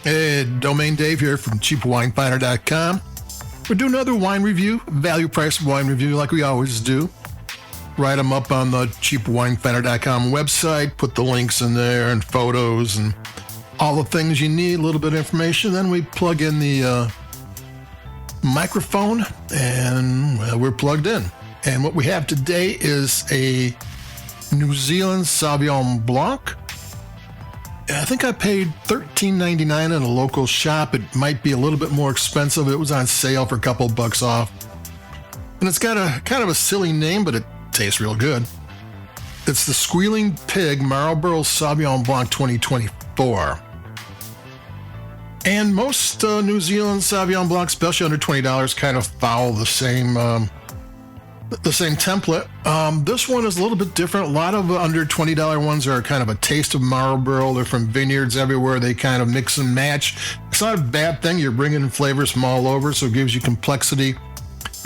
Hey, Domain Dave here from cheapwinefinder.com. We're doing another wine review, value price wine review like we always do. Write them up on the cheapwinefinder.com website, put the links in there and photos and all the things you need, a little bit of information. Then we plug in the microphone and we're plugged in. And what we have today is a New Zealand Sauvignon Blanc. I think I paid $13.99 at a local shop. It might be a little bit more expensive. It was on sale for a couple of bucks off. And it's got a kind of a silly name, but it tastes real good. It's the Squealing Pig Marlborough Sauvignon Blanc 2024. And most New Zealand Sauvignon Blancs, especially under $20, kind of follow the same template. This one is a little bit different. A lot of under $20 ones are kind of a taste of Marlborough. They're from vineyards everywhere. They kind of mix and match. It's not a bad thing. You're bringing in flavors from all over, so it gives you complexity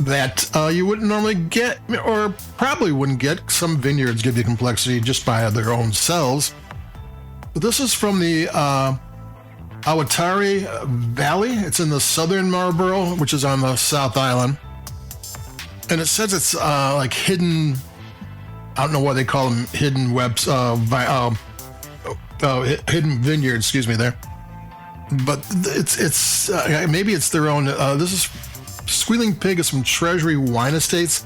that you wouldn't normally get, or probably wouldn't get. Some vineyards give you complexity just by their own selves. But this is from the Ataware Valley. It's in the southern Marlborough, which is on the South Island. And it says it's like hidden, I don't know what they call them, hidden hidden vineyard, excuse me there. But it's maybe it's their own, this is, Squealing Pig is from Treasury Wine Estates,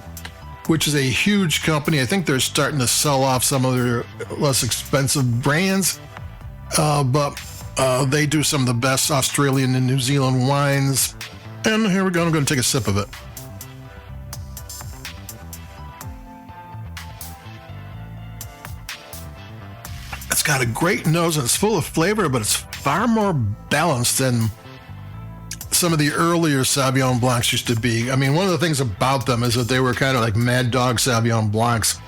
which is a huge company. I think they're starting to sell off some of their less expensive brands, but they do some of the best Australian and New Zealand wines. And here we go, I'm going to take a sip of it. It's got a great nose and it's full of flavor, but it's far more balanced than some of the earlier Sauvignon Blancs used to be. I mean, one of the things about them is that they were kind of like Mad Dog Sauvignon Blancs,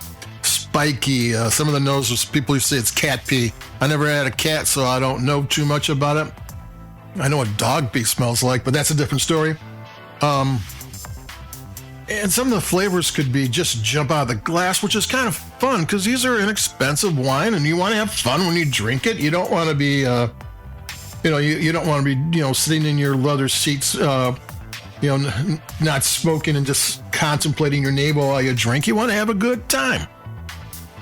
spiky. Some of the noses, people used to say it's cat pee. I never had a cat, so I don't know too much about it. I know what dog pee smells like, but that's a different story. And some of the flavors could be just jump out of the glass, which is kind of fun because these are inexpensive wine and you want to have fun when you drink it. You don't want to be, you don't want to be, sitting in your leather seats, not smoking and just contemplating your navel while you drink. You want to have a good time.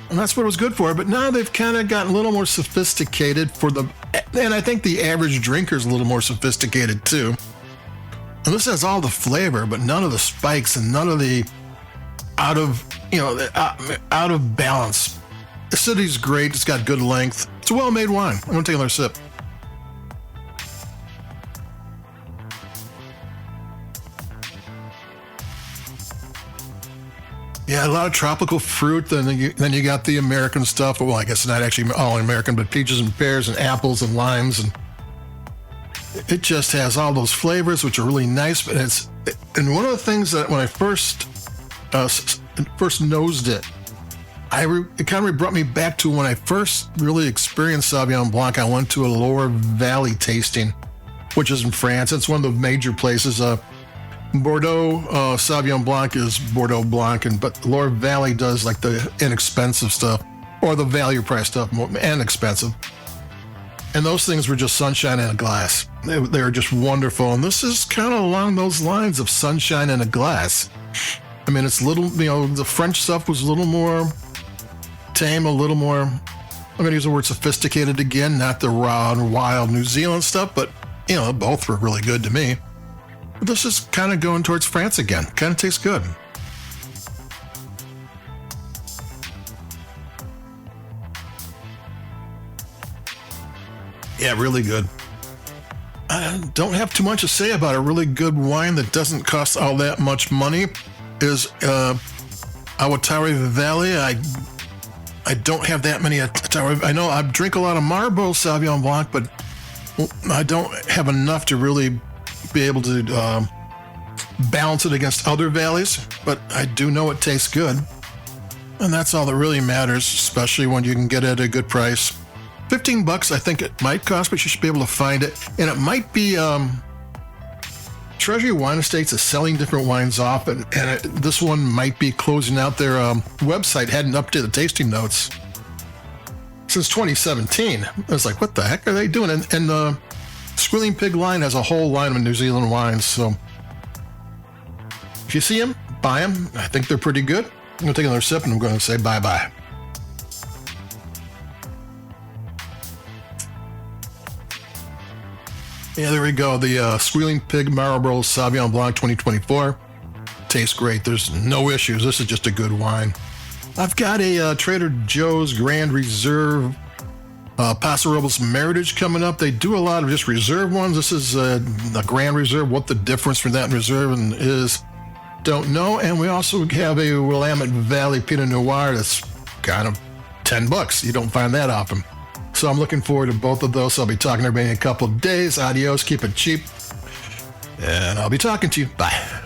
And that's what it was good for. But now they've kind of gotten a little more sophisticated and I think the average drinker is a little more sophisticated too. And this has all the flavor, but none of the spikes and none of the out of balance. The acidity's great. It's got good length. It's a well-made wine. I'm going to take another sip. Yeah, a lot of tropical fruit. Then you got the American stuff. Well, I guess not actually all American, but peaches and pears and apples and limes, and it just has all those flavors, which are really nice. But and one of the things that when I first nosed it, it kind of brought me back to when I first really experienced Sauvignon Blanc. I went to a Ataware Valley tasting, which is in France. It's one of the major places. Bordeaux Sauvignon Blanc is Bordeaux Blanc, but Ataware Valley does like the inexpensive stuff or the value price stuff, and expensive. And those things were just sunshine in a glass. They were just wonderful. And this is kind of along those lines of sunshine in a glass. I mean, it's little, the French stuff was a little more tame, a little more, I'm going to use the word sophisticated again, not the raw and wild New Zealand stuff, but, both were really good to me. But this is kind of going towards France again. Kind of tastes good. Yeah, really good. I don't have too much to say about a really good wine that doesn't cost all that much money. Is Ataware Valley. I don't have that many Ataware. I know I drink a lot of Marlborough Sauvignon Blanc, but I don't have enough to really be able to balance it against other valleys. But I do know it tastes good, and that's all that really matters, especially when you can get it at a good price. $15 I think it might cost, but you should be able to find it. And it might be Treasury Wine Estates is selling different wines off, and this one might be closing out their website, hadn't updated the tasting notes since 2017. I was like, what the heck are they doing? And Squealing Pig line has a whole line of New Zealand wines, so if you see them, buy them. I think they're pretty good. I'm going to take another sip and I'm going to say bye-bye. Yeah, there we go. The Squealing Pig Marlborough Sauvignon Blanc 2024. Tastes great. There's no issues. This is just a good wine. I've got a Trader Joe's Grand Reserve Paso Robles Meritage coming up. They do a lot of just reserve ones. This is a Grand Reserve. What the difference from that and reserve is, don't know. And we also have a Willamette Valley Pinot Noir that's kind of $10. You don't find that often. So I'm looking forward to both of those. I'll be talking to everybody in a couple of days. Adios. Keep it cheap. And I'll be talking to you. Bye.